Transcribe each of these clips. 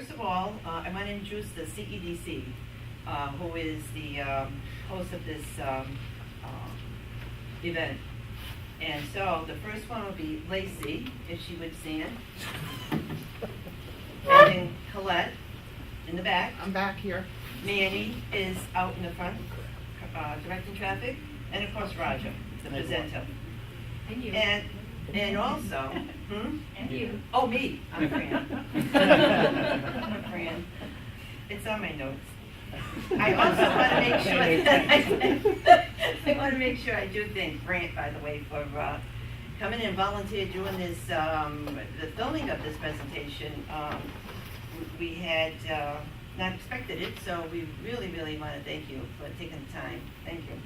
first of all, I want to introduce the CEDC, who is the host of this event. And so the first one will be Lacey, if she would stand. And then Colette in the back. I'm back here. Manny is out in the front, directing traffic. And of course, Roger, the presenter. And you. And also, And you. Oh, me. I'm Fran. I'm Fran. It's on my notes. I also want to make sure that I want to make sure I do thank Grant, by the way, for coming in and volunteer doing this, the filming of this presentation. We had not expected it, so we really, really want to thank you for taking the time. Thank you.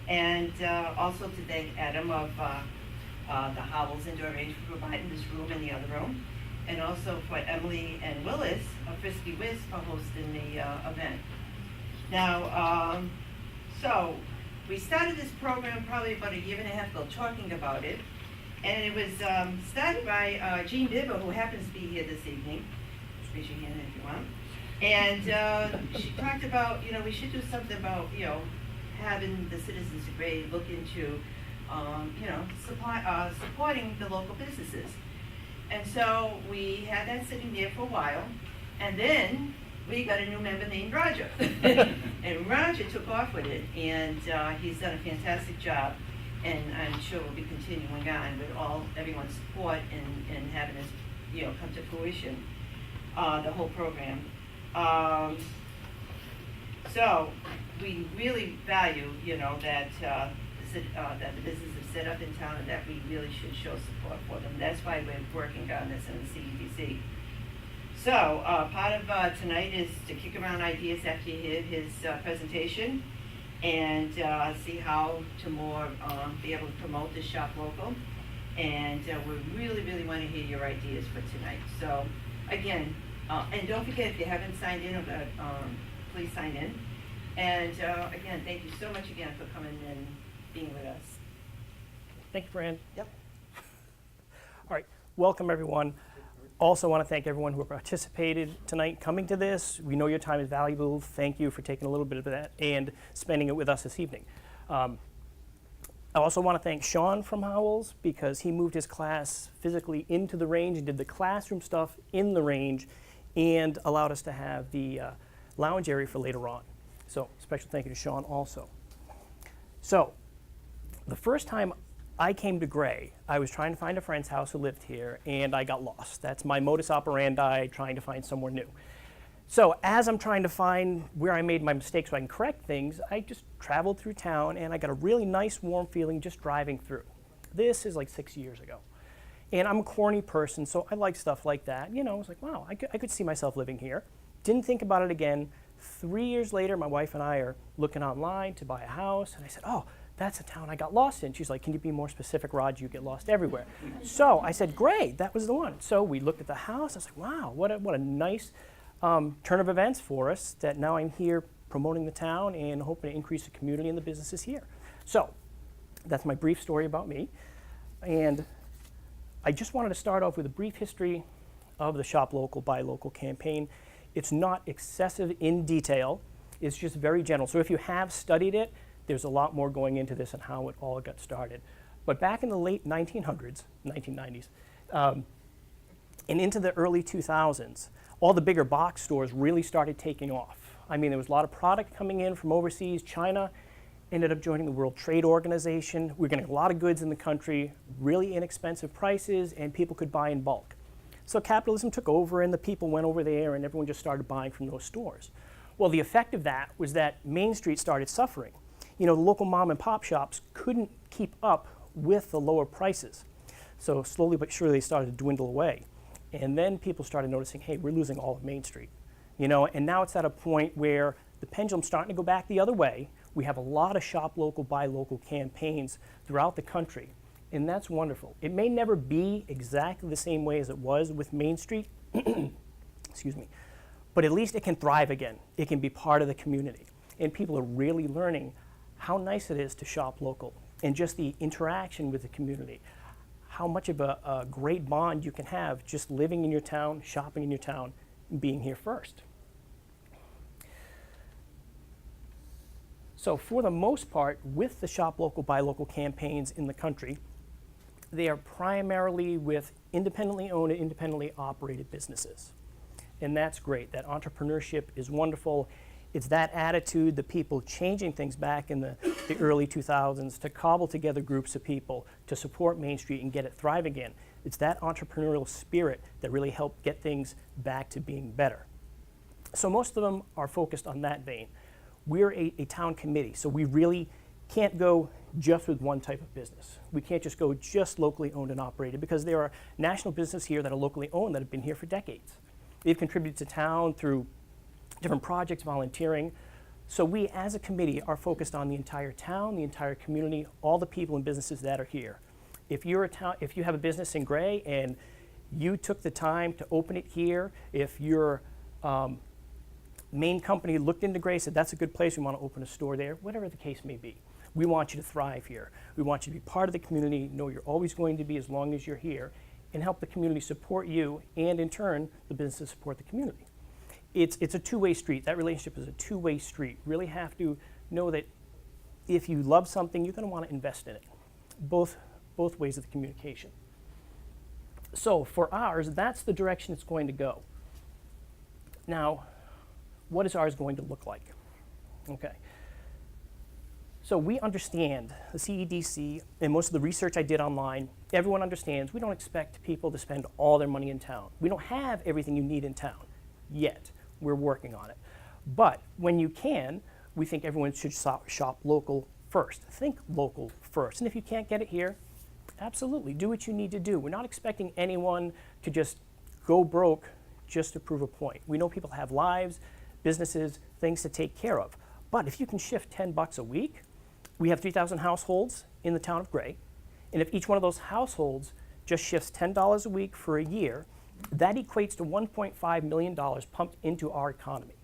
And also to thank Adam of the Howell's Indoor Range for providing this room and the other room, and also for Emily and Willis of Frisky Whiz for hosting the event. Now, so we started this program probably about a year and a half ago talking about it, and it was started by Jean Bibber, who happens to be here this evening. Just raise your hand if you want. And she talked about, we should do something about, having the citizens of Gray look into supporting the local businesses. And so we had that sitting there for a while, and then we got a new member named Roger. And Roger took off with it, and he's done a fantastic job, and I'm sure we'll be continuing on with everyone's support and having this come to fruition, the whole program. So we really value that that the businesses are set up in town, and that we really should show support for them. That's why we're working on this in the CEDC. So part of tonight is to kick around ideas after you hear his presentation, and see how to more be able to promote this shop local. And we really, really want to hear your ideas for tonight. So again, and don't forget, if you haven't signed in, please sign in. And again, thank you so much again for coming and being with us. Thank you, Fran. Yep. All right, welcome everyone. Also want to thank everyone who participated tonight coming to this. We know your time is valuable. Thank you for taking a little bit of that and spending it with us this evening. I also want to thank Sean from Howell's, because he moved his class physically into the range and did the classroom stuff in the range and allowed us to have the lounge area for later on. So special thank you to Sean also. So the first time I came to Gray, I was trying to find a friend's house who lived here, and I got lost. That's my modus operandi, trying to find somewhere new. So as I'm trying to find where I made my mistakes so I can correct things, I just traveled through town, and I got a really nice, warm feeling just driving through. This is like 6 years ago. And I'm a corny person, so I like stuff like that. I was like, wow, I could see myself living here. Didn't think about it again. 3 years later, my wife and I are looking online to buy a house, and I said, oh, that's a town I got lost in. She's like, can you be more specific, Rod? You get lost everywhere. So I said, great, that was the one. So we looked at the house. I was like, wow, what a nice turn of events for us, that now I'm here promoting the town and hoping to increase the community and the businesses here. So that's my brief story about me. And I just wanted to start off with a brief history of the Shop Local, Buy Local campaign. It's not excessive in detail. It's just very general. So if you have studied it, there's a lot more going into this and how it all got started. But back in the late 1900s, 1990s, and into the early 2000s, all the bigger box stores really started taking off. I mean, there was a lot of product coming in from overseas. China ended up joining the World Trade Organization. We're getting a lot of goods in the country, really inexpensive prices, and people could buy in bulk. So capitalism took over, and the people went over there, and everyone just started buying from those stores. Well, the effect of that was that Main Street started suffering. The local mom and pop shops couldn't keep up with the lower prices. So slowly but surely they started to dwindle away. And then people started noticing, hey, we're losing all of Main Street. And now it's at a point where the pendulum's starting to go back the other way. We have a lot of Shop Local, Buy Local campaigns throughout the country, and that's wonderful. It may never be exactly the same way as it was with Main Street, excuse me, but at least it can thrive again. It can be part of the community, and people are really learning how nice it is to shop local and just the interaction with the community, how much of a great bond you can have just living in your town, shopping in your town, being here first. So for the most part, with the Shop Local, Buy Local campaigns in the country, they are primarily with independently owned and independently operated businesses. And that's great. That entrepreneurship is wonderful. It's that attitude, the people changing things back in the early 2000s to cobble together groups of people to support Main Street and get it thrive again. It's that entrepreneurial spirit that really helped get things back to being better. So most of them are focused on that vein. We're a town committee, so we really can't go just with one type of business. We can't just go just locally owned and operated, because there are national businesses here that are locally owned that have been here for decades. They've contributed to town through different projects, volunteering. So we as a committee are focused on the entire town, the entire community, all the people and businesses that are here. If you have a business in Gray and you took the time to open it here, if your main company looked into Gray, said that's a good place, we want to open a store there, whatever the case may be. We want you to thrive here. We want you to be part of the community, know you're always going to be as long as you're here, and help the community support you, and in turn, the businesses support the community. It's a two-way street. That relationship is a two-way street. Really have to know that if you love something, you're going to want to invest in it. Both ways of the communication. So for ours, that's the direction it's going to go. Now, what is ours going to look like? Okay. So we understand the CEDC and most of the research I did online, everyone understands we don't expect people to spend all their money in town. We don't have everything you need in town yet. We're working on it. But when you can, we think everyone should shop local first. Think local first. And if you can't get it here, absolutely, do what you need to do. We're not expecting anyone to just go broke just to prove a point. We know people have lives, businesses, things to take care of. But if you can shift $10 a week, we have 3,000 households in the town of Gray, and if each one of those households just shifts $10 a week for a year, that equates to $1.5 million pumped into our economy.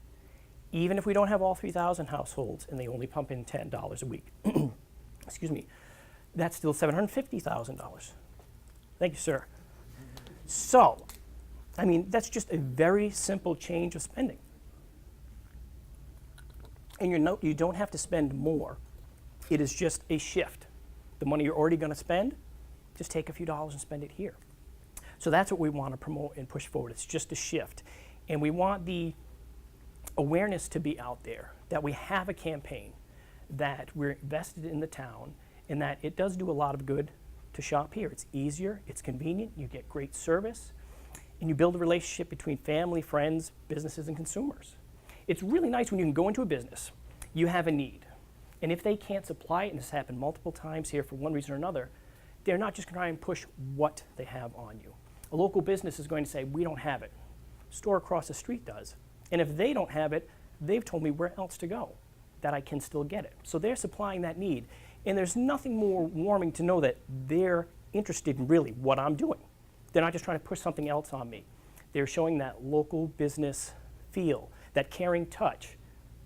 Even if we don't have all 3,000 households and they only pump in $10 a week, excuse me, that's still $750,000. Thank you, sir. So, I mean, that's just a very simple change of spending. And you don't have to spend more. It is just a shift. The money you're already going to spend, just take a few dollars and spend it here. So that's what we want to promote and push forward. It's just a shift. And we want the awareness to be out there that we have a campaign, that we're invested in the town, and that it does do a lot of good to shop here. It's easier, it's convenient, you get great service, and you build a relationship between family, friends, businesses, and consumers. It's really nice when you can go into a business, you have a need, and if they can't supply it, and this has happened multiple times here for one reason or another, they're not just going to try and push what they have on you. A local business is going to say, we don't have it. Store across the street does. And if they don't have it, they've told me where else to go, that I can still get it. So they're supplying that need. And there's nothing more warming to know that they're interested in really what I'm doing. They're not just trying to push something else on me. They're showing that local business feel, that caring touch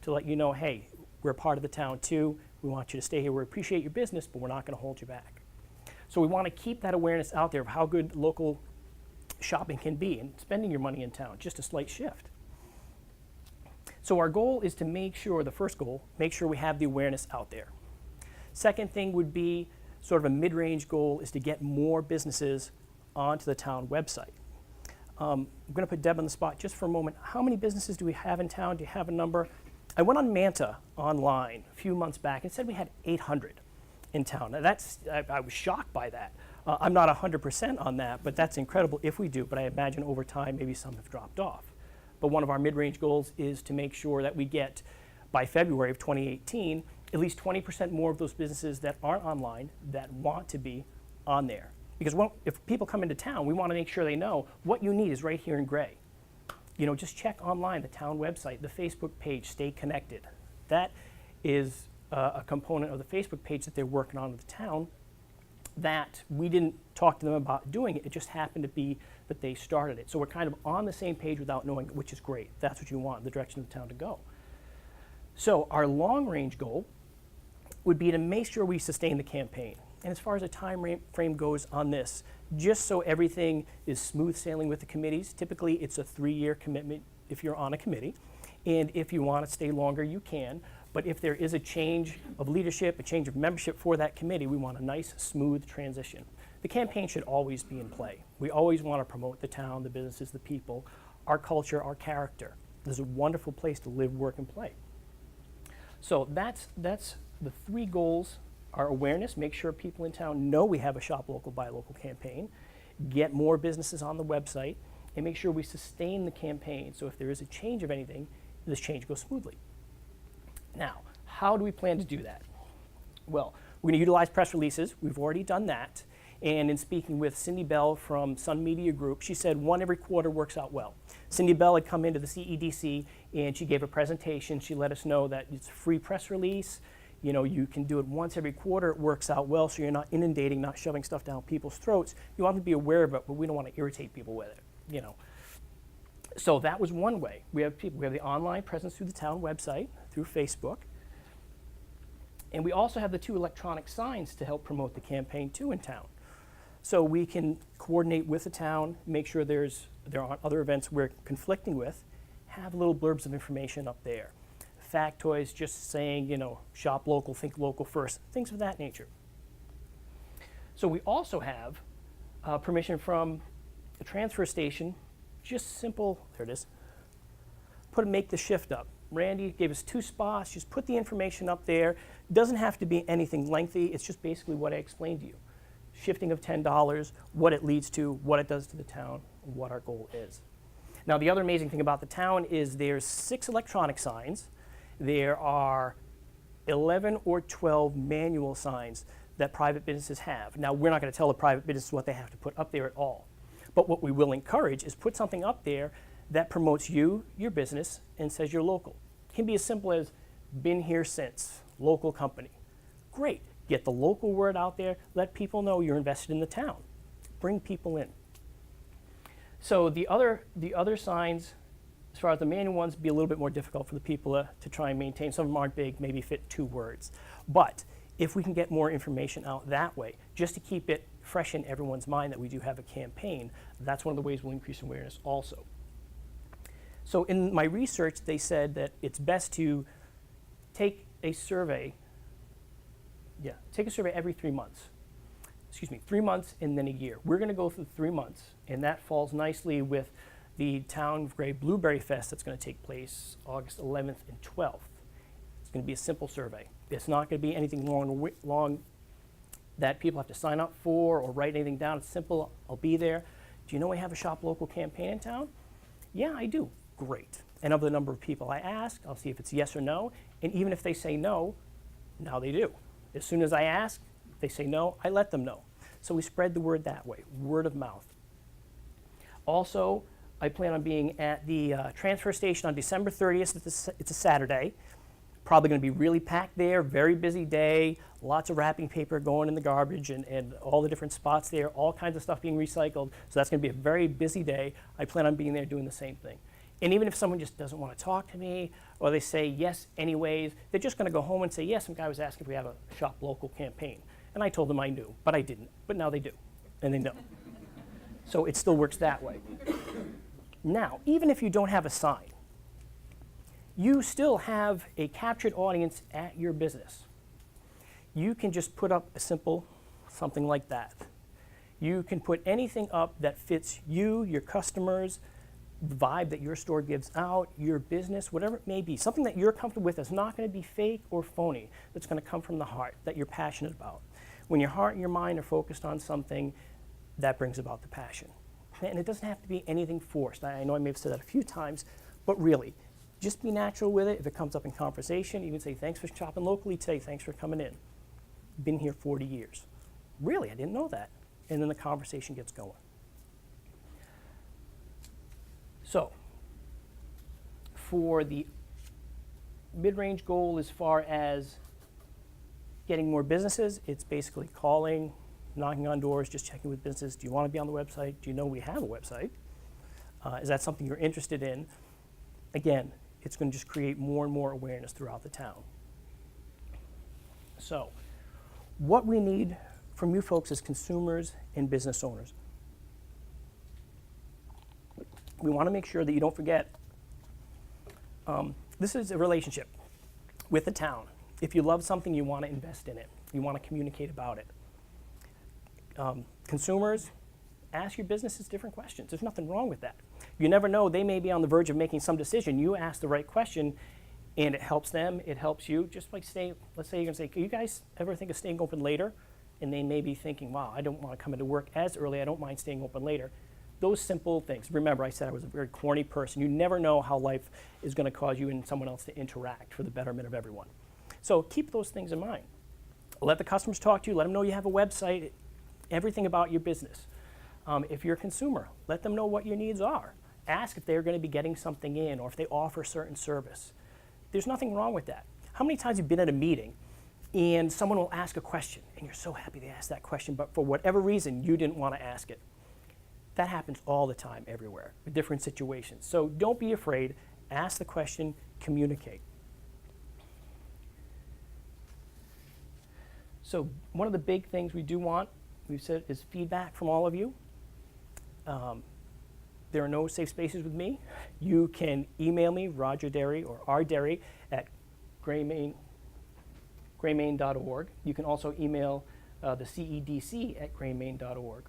to let you know, hey, we're a part of the town too. We want you to stay here. We appreciate your business, but we're not going to hold you back. So we want to keep that awareness out there of how good local shopping can be and spending your money in town, just a slight shift. So our goal is to make sure, the first goal, make sure we have the awareness out there. Second thing would be sort of a mid-range goal is to get more businesses onto the town website. I'm going to put Deb on the spot just for a moment. How many businesses do we have in town? Do you have a number? I went on Manta online a few months back and said we had 800 in town. Now I was shocked by that. I'm not 100% on that, but that's incredible if we do. But I imagine over time maybe some have dropped off. But one of our mid-range goals is to make sure that we get, by February of 2018, at least 20% more of those businesses that aren't online that want to be on there. Because if people come into town, we want to make sure they know what you need is right here in Gray. You know, just check online, the town website, the Facebook page, stay connected. That is a component of the Facebook page that they're working on with the town that we didn't talk to them about doing it. It just happened to be that they started it. So we're kind of on the same page without knowing it, which is great. That's what you want, the direction of the town to go. So our long-range goal would be to make sure we sustain the campaign. And as far as the time frame goes on this, just so everything is smooth sailing with the committees. Typically, it's a 3-year commitment if you're on a committee. And if you want to stay longer, you can. But if there is a change of leadership, a change of membership for that committee, we want a nice, smooth transition. The campaign should always be in play. We always want to promote the town, the businesses, the people, our culture, our character. This is a wonderful place to live, work, and play. So that's the 3 goals. Our awareness, make sure people in town know we have a Shop Local, Buy Local campaign, get more businesses on the website, and make sure we sustain the campaign. So if there is a change of anything, this change goes smoothly. Now, how do we plan to do that? Well, we're going to utilize press releases. We've already done that. And in speaking with Cindy Bell from Sun Media Group, she said 1 every quarter works out well. Cindy Bell had come into the CEDC and she gave a presentation. She let us know that it's a free press release. You know, you can do it once every quarter. It works out well, so you're not inundating, not shoving stuff down people's throats. You want them to be aware of it, but we don't want to irritate people with it, you know. So that was one way. We have the online presence through the town website, through Facebook. And we also have the 2 electronic signs to help promote the campaign too in town. So we can coordinate with the town, make sure there aren't other events we're conflicting with, have little blurbs of information up there. Factoids just saying, you know, shop local, think local first, things of that nature. So we also have permission from the transfer station, just simple, there it is, make the shift up. Randy gave us 2 spots, just put the information up there. Doesn't have to be anything lengthy, it's just basically what I explained to you. Shifting of $10, what it leads to, what it does to the town, and what our goal is. Now the other amazing thing about the town is there's 6 electronic signs. There are 11 or 12 manual signs that private businesses have. Now, we're not going to tell the private businesses what they have to put up there at all. But what we will encourage is put something up there that promotes you, your business, and says you're local. It can be as simple as, been here since, local company. Great. Get the local word out there. Let people know you're invested in the town. Bring people in. So the other signs, as far as the manual ones, be a little bit more difficult for the people to try and maintain. Some of them aren't big, maybe fit 2 words. But if we can get more information out that way, just to keep it fresh in everyone's mind that we do have a campaign, that's one of the ways we'll increase awareness also. So in my research, they said that it's best to take a survey every 3 months. 3 months and then a year. We're going to go through 3 months, and that falls nicely with the Town of Gray Blueberry Fest that's going to take place August 11th and 12th. It's going to be a simple survey. It's not going to be anything long that people have to sign up for or write anything down. It's simple. I'll be there. Do you know we have a Shop Local campaign in town? Yeah, I do. Great. And of the number of people I ask, I'll see if it's yes or no. And even if they say no, now they do. As soon as I ask, they say no, I let them know. So we spread the word that way, word of mouth. Also, I plan on being at the transfer station on December 30th. It's a Saturday. Probably going to be really packed there, very busy day, lots of wrapping paper going in the garbage and all the different spots there, all kinds of stuff being recycled. So that's going to be a very busy day. I plan on being there doing the same thing. And even if someone just doesn't want to talk to me, or they say yes anyways, they're just going to go home and say, yes, some guy was asking if we have a Shop Local campaign. And I told them I knew, but I didn't. But now they do, and they know. So it still works that way. Now, even if you don't have a sign, you still have a captured audience at your business. You can just put up a simple something like that. You can put anything up that fits you, your customers, the vibe that your store gives out, your business, whatever it may be, something that you're comfortable with that's not going to be fake or phony, that's going to come from the heart, that you're passionate about. When your heart and your mind are focused on something, that brings about the passion. And it doesn't have to be anything forced. I know I may have said that a few times, but really, just be natural with it. If it comes up in conversation, you can say, thanks for shopping locally today, thanks for coming in. Been here 40 years. Really, I didn't know that. And then the conversation gets going. So, for the mid-range goal as far as getting more businesses, it's basically calling, knocking on doors, just checking with businesses. Do you want to be on the website? Do you know we have a website? Is that something you're interested in? Again, it's going to just create more and more awareness throughout the town. So, what we need from you folks as consumers and business owners, we want to make sure that you don't forget, this is a relationship with the town. If you love something, you want to invest in it. You want to communicate about it. Consumers, ask your businesses different questions. There's nothing wrong with that. You never know, they may be on the verge of making some decision. You ask the right question, and it helps them, it helps you. Just like let's say you're going to say, can you guys ever think of staying open later? And they may be thinking, wow, I don't want to come into work as early. I don't mind staying open later. Those simple things. Remember, I said I was a very corny person. You never know how life is going to cause you and someone else to interact for the betterment of everyone. So keep those things in mind. Let the customers talk to you. Let them know you have a website, everything about your business. If you're a consumer, let them know what your needs are. Ask if they're going to be getting something in or if they offer a certain service. There's nothing wrong with that. How many times have you been at a meeting and someone will ask a question and you're so happy they asked that question, but for whatever reason, you didn't want to ask it? That happens all the time, everywhere, with different situations. So don't be afraid. Ask the question, communicate. So one of the big things we do want, we've said, is feedback from all of you. There are no safe spaces with me. You can email me, Roger Derry or rderry at graymaine.org. You can also email the CEDC at graymaine.org.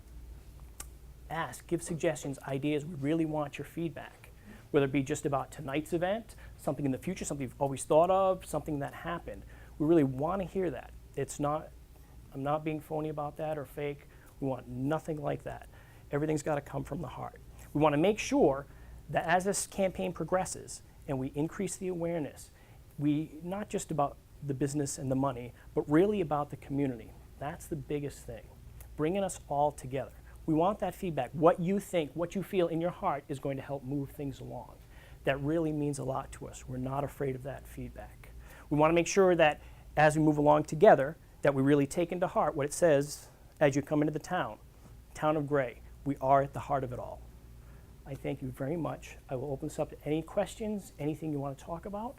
Ask, give suggestions, ideas. We really want your feedback, whether it be just about tonight's event, something in the future, something you've always thought of, something that happened. We really want to hear that. I'm not being phony about that or fake. We want nothing like that. Everything's got to come from the heart. We want to make sure that as this campaign progresses and we increase the awareness, not just about the business and the money, but really about the community. That's the biggest thing, bringing us all together. We want that feedback. What you think, what you feel in your heart is going to help move things along. That really means a lot to us. We're not afraid of that feedback. We want to make sure that as we move along together, that we really take into heart what it says as you come into the town of Gray. We are at the heart of it all. I thank you very much. I will open this up to any questions, anything you want to talk about.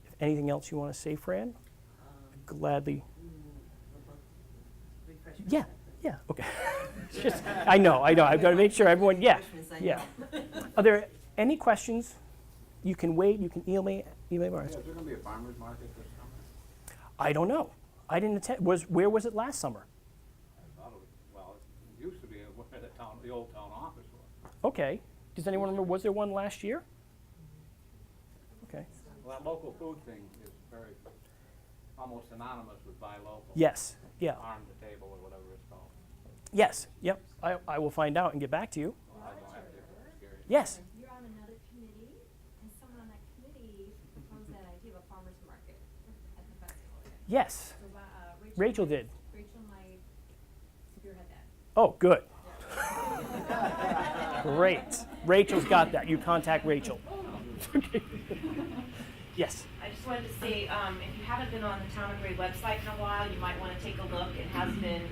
If anything else you want to say, Fran, gladly. Yeah, okay. It's just, I know. I've got to make sure everyone, yeah. Are there any questions? You can wait, you can email me. Is there going to be a farmer's market this summer? I don't know. I didn't attend. Where was it last summer? I thought it used to be where the old town office was. Okay. Does anyone remember, was there one last year? Okay. Well, that local food thing is very, almost synonymous with buy local. Yes, yeah. Farm to table or whatever it's called. Yes, yep. I will find out and get back to you. Well, I don't have to, I'm curious. Yes. You're on another committee, and someone on that committee proposed that idea of a farmer's market at the festival again. Yes. So, Rachel did. Rachel might spearhead that. Oh, good. Great. Rachel's got that. You contact Rachel. Yes. I just wanted to say, if you haven't been on the Town of Gray website in a while, you might want to take a look. It has been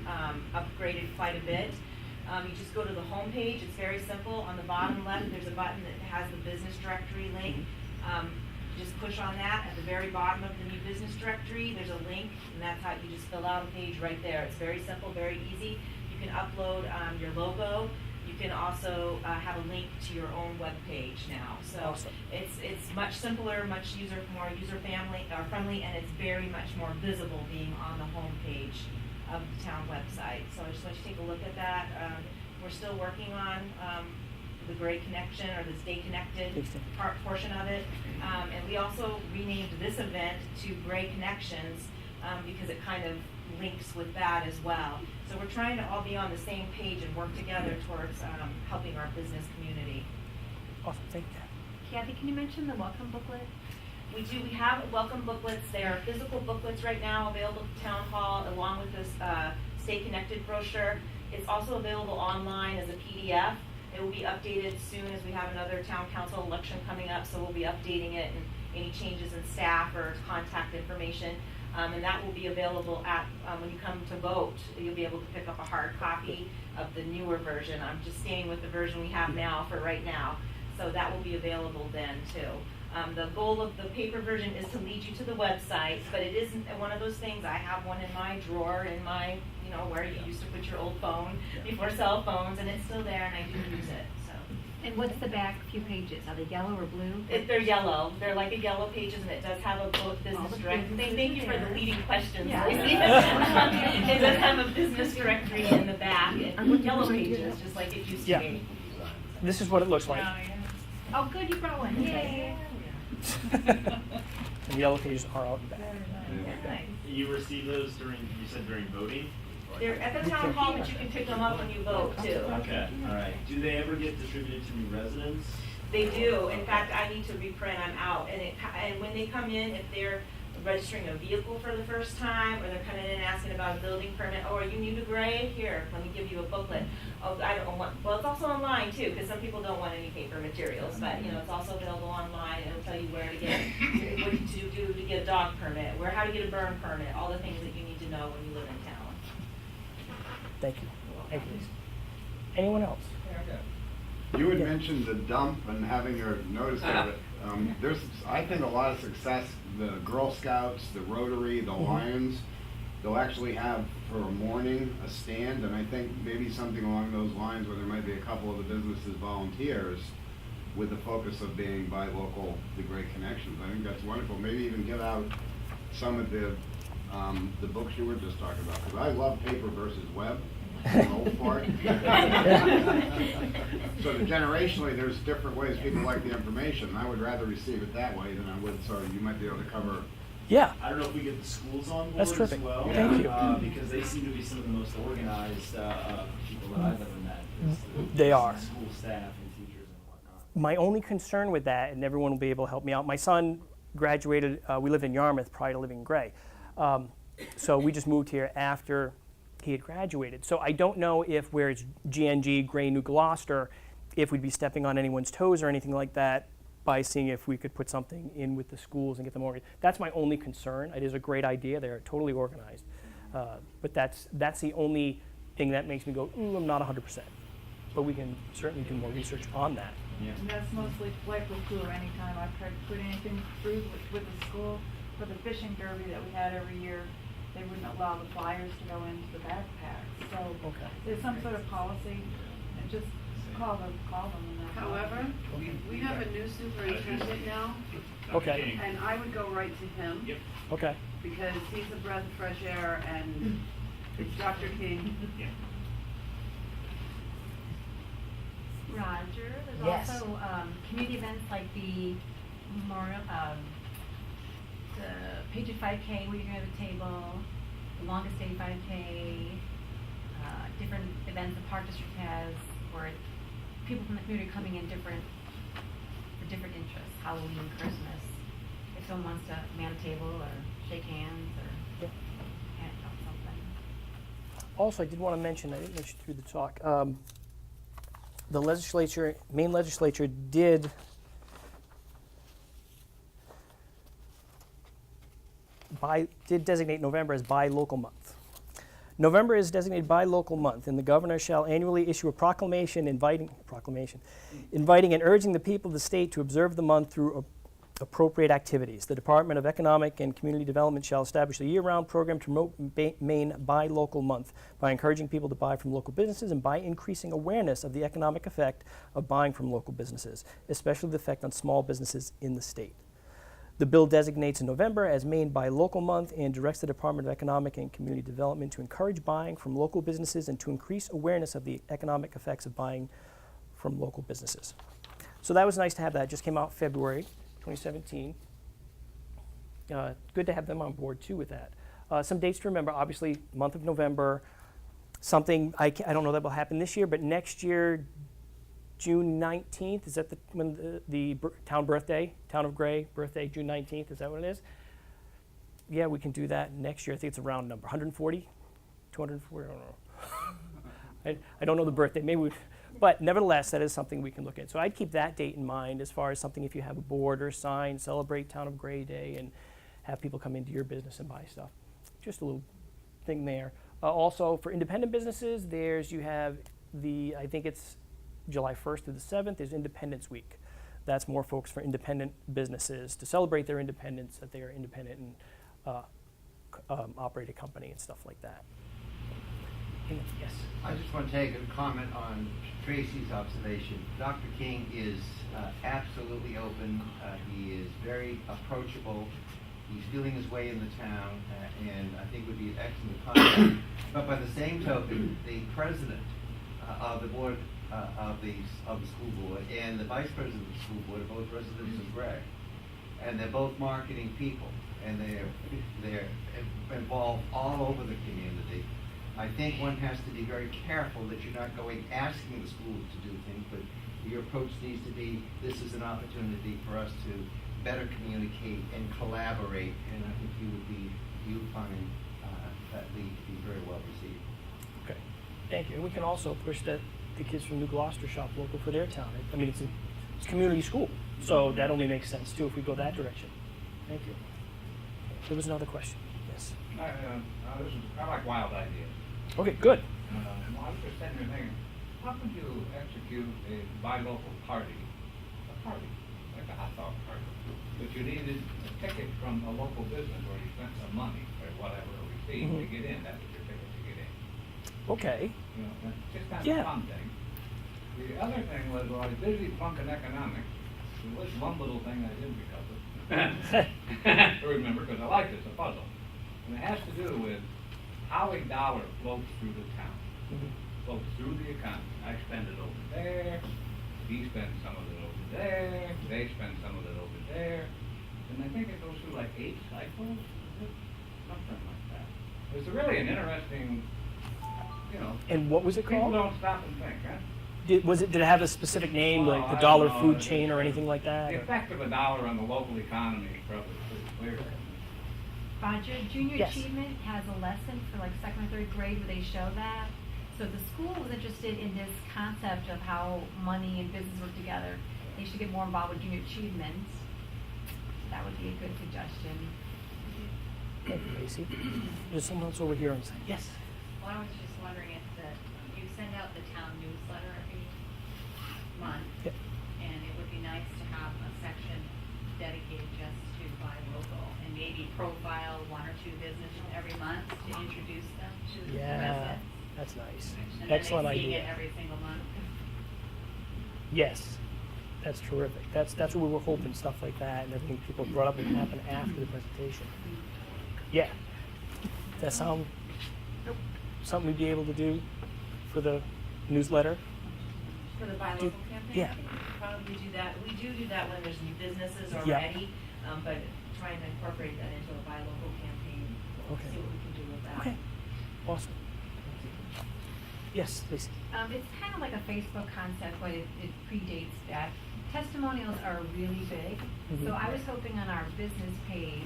upgraded quite a bit. You just go to the home page. It's very simple. On the bottom left, there's a button that has the business directory link. Just push on that. At the very bottom of the new business directory, there's a link, and that's how you just fill out a page right there. It's very simple, very easy. You can upload your logo. You can also have a link to your own web page now. So awesome. It's much simpler, much more friendly, and it's very much more visible being on the home page of the town website. So I just want you to take a look at that. We're still working on the Gray Connection or the Stay Connected portion of it. And we also renamed this event to Gray Connections because it kind of links with that as well. So we're trying to all be on the same page and work together towards helping our business community. Awesome. Thank you. Kathy, can you mention the welcome booklet? We do. We have welcome booklets. They are physical booklets right now available at the town hall along with this Stay Connected brochure. It's also available online as a PDF. It will be updated soon as we have another town council election coming up, so we'll be updating it and any changes in staff or contact information. And that will be available at when you come to vote. You'll be able to pick up a hard copy of the newer version. I'm just staying with the version we have now for right now. So that will be available then too. The goal of the paper version is to lead you to the website, but it isn't one of those things. I have one in my drawer in my, where you used to put your old phone before cell phones, and it's still there, and I do use it. So, And what's the back few pages? Are they yellow or blue? They're yellow. They're like a yellow pages, and it does have a business directory. Thank you for the leading questions. Yeah. It does have a business directory in the back, and yellow pages, just like it used to Yeah. be. This is what it looks like. Oh, good, you brought one. Yay. And the yellow pages are out back. You receive those during, you said during voting? They're at the town hall, but you can pick them up when you vote too. Okay, all right. Do they ever get distributed to new residents? They do. In fact, I need to reprint them out, and when they come in, if they're registering a vehicle for the first time, or they're coming in and asking about a building permit, oh, are you new to Gray? Here, let me give you a booklet. Oh, I don't want, well, it's also online too, because some people don't want any paper materials, but, you know, it's also available online, and it'll tell you where to get, what to do to get a dog permit, how to get a burn permit, all the things that you need to know when you live in town. Thank you. Thank you. Anyone else? You had mentioned the dump and having your notice of it. There's, I think, a lot of success. The Girl Scouts, the Rotary, the Lions, they'll actually have for a morning a stand, and I think maybe something along those lines where there might be a couple of the businesses volunteers with the focus of being buy local, the great connections. I think that's wonderful. Maybe even give out some of the books you were just talking about, because I love paper versus web. I'm an old fart. So generationally, there's different ways people like the information. I would rather receive it that way than I would, so you might be able to cover. Yeah. I don't know if we get the schools on board That's as terrific. well. Thank you. Because they seem to be some of the most organized people that I've ever met. They are. School staff and teachers and whatnot. My only concern with that, and everyone will be able to help me out, my son graduated, we lived in Yarmouth prior to living in Gray. So we just moved here after he had graduated. So I don't know if where it's GNG, Gray, New Gloucester, if we'd be stepping on anyone's toes or anything like that by seeing if we could put something in with the schools and get them organized. That's my only concern. It is a great idea. They're totally organized. But that's the only thing that makes me go, ooh, I'm not 100%. But we can certainly do more research on that. Yeah. And that's mostly Blackwood Cooler. Anytime I've tried to put anything through with the school, for the fishing derby that we had every year, they wouldn't allow the flyers to go into the backpacks. So Okay. there's some sort of policy, and just call them. And that's all. However, we have a new superintendent now, Okay. and I would go right to him, Okay. because he's a breath of fresh air, and it's Dr. King. Roger, there's Yes. also community events like the memorial, the Patriot 5K where you're gonna have a table, the longest day 5K, different events the park district has where people from the community are coming in for different interests, Halloween, Christmas. If someone wants to man a table or shake hands or hand out something. Also, I did want to mention, I didn't mention through the talk, the legislature, Maine legislature did designate November as Buy Local Month. November is designated Buy Local Month, and the governor shall annually issue a proclamation inviting and urging the people of the state to observe the month through appropriate activities. The Department of Economic and Community Development shall establish a year-round program to promote Maine Buy Local Month by encouraging people to buy from local businesses and by increasing awareness of the economic effect of buying from local businesses, especially the effect on small businesses in the state. The bill designates November as Maine Buy Local Month and directs the Department of Economic and Community Development to encourage buying from local businesses and to increase awareness of the economic effects of buying from local businesses. So that was nice to have that. It just came out February 2017. Good to have them on board too with that. Some dates to remember, obviously, month of November. Something, I don't know that will happen this year, but next year, June 19th, is that when the town of Gray birthday, June 19th, is that what it is? Yeah, we can do that next year. I think it's a round number, 140, 240, I don't know. I don't know the birthday, but nevertheless, that is something we can look at. So I'd keep that date in mind as far as something if you have a board or sign, celebrate Town of Gray Day and have people come into your business and buy stuff. Just a little thing there. Also, for independent businesses, you have I think it's July 1st through the 7th is Independence Week. That's more folks for independent businesses to celebrate their independence, that they are independent and operate a company and stuff like that. Yes. I just want to take a comment on Tracy's observation. Dr. King is absolutely open. He is very approachable. He's feeling his way in the town, and I think would be an excellent contact. But by the same token, the president of the board of the school board and the vice president of the school board are both residents of Gregg, and they're both marketing people, and they're involved all over the community. I think one has to be very careful that you're not going asking the schools to do things, but your approach needs to be, this is an opportunity for us to better communicate and collaborate, and I think you would find that lead to be very well received. Okay, thank you. And we can also push the kids from New Gloucester shop local for their town. I mean, it's a community school, so that only makes sense too if we go that direction. Thank you. There was another question. Yes. I like wild ideas. Okay, good. I was just sitting there thinking, how could you execute a buy local party, like a hot dog party, but you needed a ticket from a local business where you spent some money or whatever, a receipt to get in, that was your ticket to get in. Okay. You know, that's just kind of Yeah. a fun thing. The other thing was, when I was busy flunking economics, there was one little thing I did recover. I remember, because I liked it, it's a puzzle. And it has to do with how a dollar floats through the town. Floats through the economy. I spend it over there, he spends some of it over there, they spend some of it over there. And I think it goes through like 8 cycles, is it? Something like that. It's really an interesting, you know. And what was it People called? don't stop and think, huh? Did it have a specific name, like the I dollar don't know. food chain or anything like that? The or- effect of a dollar on the local economy is probably pretty clear. Roger, Junior Yes. Achievement has a lesson for like 2nd or 3rd grade where they show that. So the school was interested in this concept of how money and business work together. They should get more involved with Junior Achievement. That would be a good suggestion. Thank you, Lacey. There's someone else over here on the side. Yes. Well, I was just wondering if you send out the town newsletter every month, Yep. and it would be nice to have a section dedicated just to buy local, and maybe profile 1 or 2 businesses every month to introduce them to the Yeah, residents. that's nice. And Excellent then they see idea. it every single month. Yes, that's terrific. That's what we were hoping, stuff like that, and everything people brought up would happen after the presentation. Yeah. Does that sound something we'd be able to do for the newsletter? For the buy local campaign? Yeah. Probably do that. We do that when there's new businesses Yeah. already, but trying to incorporate that into a buy local campaign. We'll Okay. see what we can do with that. Okay, awesome. Yes, Lacey. It's kind of like a Facebook concept, but it predates that. Testimonials are really big. So I was hoping on our business page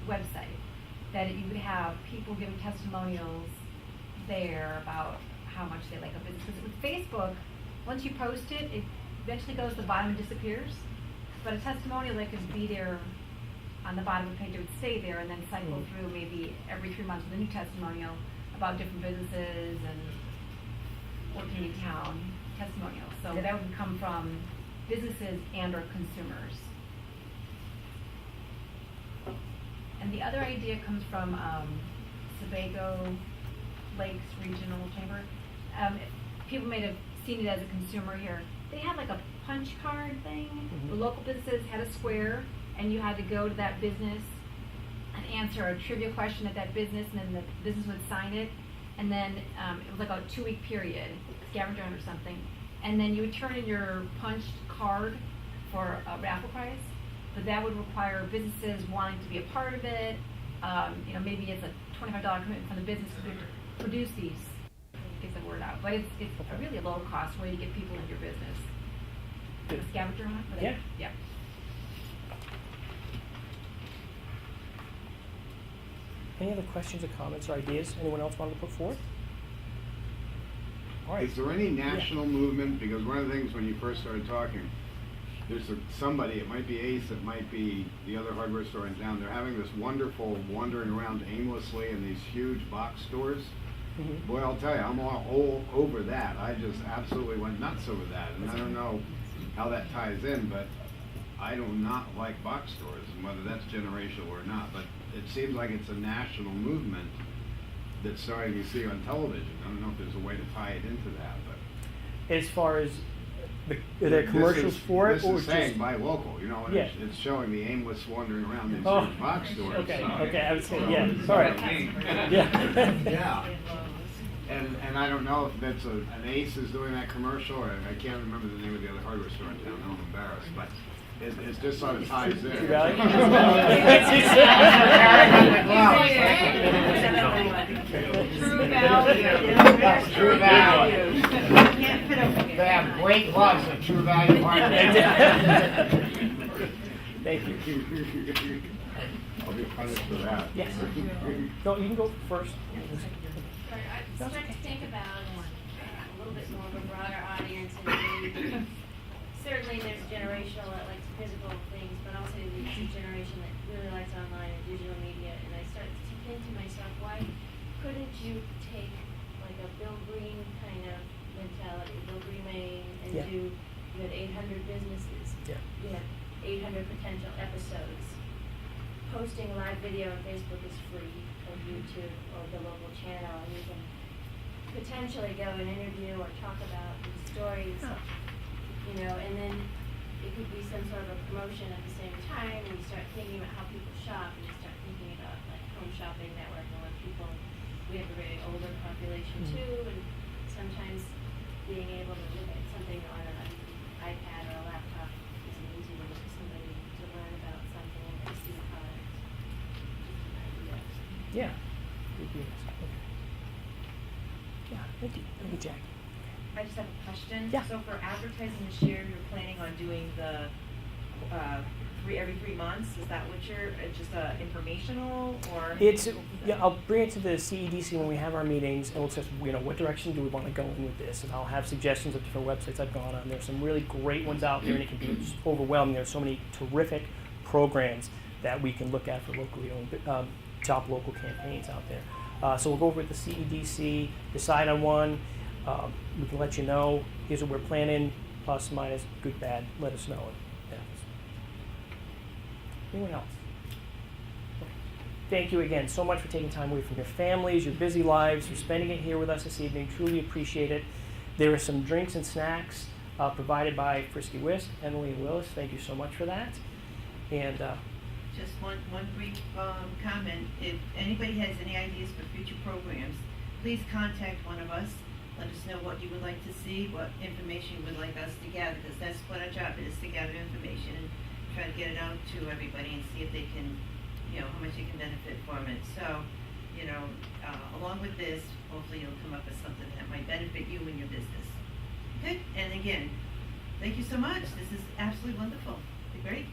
website that you would have people giving testimonials there about how much they like a business. Because with Facebook, once you post it, it eventually goes to the bottom and disappears. But a testimonial that could be there on the bottom of the page, it would stay there and then cycle through maybe every 3 months with a new testimonial about different businesses and working in town testimonials. So that would come from businesses and or consumers. And the other idea comes from Sebago Lakes Regional Chamber. People may have seen it as a consumer here. They had like a punch card thing. The local businesses had a square, and you had to go to that business and answer a trivia question at that business, and then the business would sign it. And then it was like a 2-week period, scavenger hunt or something. And then you would turn in your punched card for a raffle prize. But that would require businesses wanting to be a part of it. Maybe it's a $25 commitment from the business to produce these, get the word out. But it's a really low cost way to get people into your business. A scavenger hunt? Yeah. Yeah. Any other questions or comments or ideas anyone else wanted to put forward? All right. Is there any national movement? Because one of the things when you first started talking, there's somebody, it might be Ace, it might be the other hardware store in town, they're having this wonderful wandering around aimlessly in these huge box stores. Boy, I'll tell you, I'm all over that. I just absolutely went nuts over that. And I don't know how that ties in, but I do not like box stores, and whether that's generational or not. But it seems like it's a national movement that's starting to see on television. I don't know if there's a way to tie it into that, but. As far as are there commercials for it, or This is saying just? buy local, you know, and Yeah. it's showing the aimless wandering around these Oh, huge box stores. okay, so- okay, I would say, so yeah, it's- all right. Yeah. Yeah. And I don't know if that's an Ace is doing that commercial, or I can't remember the name of the other hardware store in town, I'm embarrassed, but it just sort of ties in. True Value? True Value. Can't fit over here. They have great lots of True Value hardware. Thank you. I'll be punished for that. Yes. No, you can go first. Sorry, I start to think about a little bit more of a broader audience, and maybe, certainly there's generational that likes physical things, but also there's a generation that really likes online and digital media, and I start to think to myself, why couldn't you take like a Bill Green kind of mentality, Bill Green Maine, and Yeah. do, you had 800 businesses, Yeah. you had 800 potential episodes. Posting live video on Facebook is free, or YouTube, or the local channel, and you can potentially go and interview or talk about these stories, you know, and then it could be some sort of a promotion at the same time, and you start thinking about how people shop, and you start thinking about like home shopping network, and when people, we have a very older population too, and sometimes being able to look at something on an iPad or a laptop is an easy way for somebody to learn about something and they see the product. Just an idea. Yeah. Good deal. Okay. Yeah, thank you. Thank you, Jack. I just have a question. Yeah. So for advertising this year, you're planning on doing the every 3 months? Is that what you're, just informational, or? It's, yeah, I'll bring it to the CEDC when we have our meetings, and we'll say, you know, what direction do we want to go in with this? And I'll have suggestions of different websites I've gone on. There's some really great ones out there, and it can be just overwhelming. There's so many terrific programs that we can look at for locally owned, top local campaigns out there. So we'll go over with the CEDC, decide on one. We can let you know, here's what we're planning, plus, minus, good, bad, let us know. Yeah. Anyone else? Okay. Thank you again so much for taking time away from your families, your busy lives, for spending it here with us this evening. Truly appreciate it. There are some drinks and snacks provided by Frisky Whisk, Emily and Willis. Thank you so much for that. And Just one brief comment. If anybody has any ideas for future programs, please contact one of us. Let us know what you would like to see, what information you would like us to gather, because that's what our job is, to gather information and try to get it out to everybody and see if they can, you know, how much you can benefit from it. So, you know, along with this, hopefully you'll come up with something that might benefit you and your business. Good? And again, thank you so much. This is absolutely wonderful. Great.